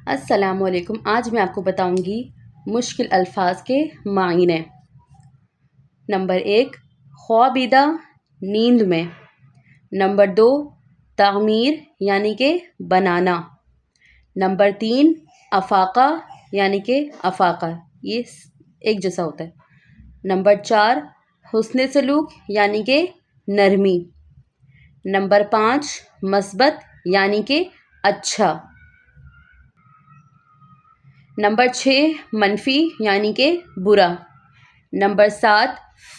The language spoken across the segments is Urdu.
السلام علیکم۔ آج میں آپ کو بتاؤں گی مشکل الفاظ کے معنی۔ نمبر 1، خوابیدہ، نیند میں۔ نمبر 2، تعمیر یعنی کہ بنانا۔ نمبر 3، افاقہ یعنی کہ افاقہ، یہ ایک جیسا ہوتا ہے۔ نمبر 4، حسن سلوک یعنی کہ نرمی۔ نمبر 5، مثبت یعنی کہ اچھا۔ نمبر 6، منفی یعنی کہ برا۔ نمبر 7،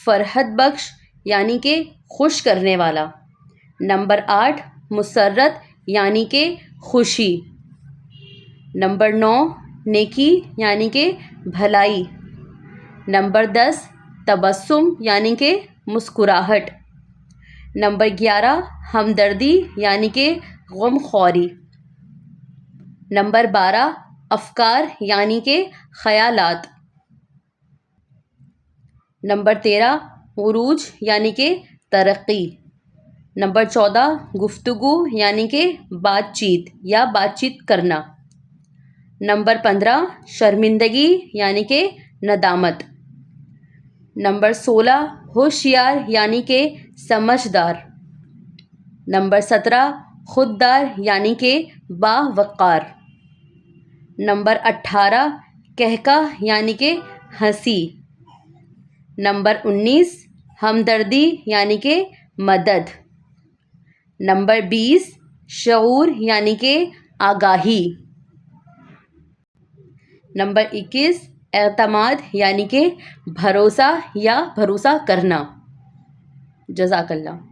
فرحت بخش یعنی کہ خوش کرنے والا۔ نمبر 8، مسرت یعنی کہ خوشی۔ نمبر 9، نیکی یعنی کہ بھلائی۔ نمبر 10، تبسم یعنی کہ مسکراہٹ۔ نمبر 11، ہمدردی یعنی کہ غمخواری۔ نمبر 12، افکار یعنی کہ خیالات۔ نمبر 13، عروج یعنی کہ ترقی۔ نمبر 14، گفتگو یعنی کہ بات چیت یا بات چیت کرنا۔ نمبر 15، شرمندگی یعنی کہ ندامت۔ نمبر 16، ہوشیار یعنی کہ سمجھدار۔ نمبر 17، خوددار یعنی کہ باوقار۔ نمبر 18، کہکہ یعنی کہ ہنسی۔ نمبر 19، ہمدردی یعنی کہ مدد۔ نمبر 20، شعور یعنی کہ آگاہی۔ نمبر 21، اعتماد یعنی کہ بھروسہ یا بھروسہ کرنا۔ جزاک اللہ۔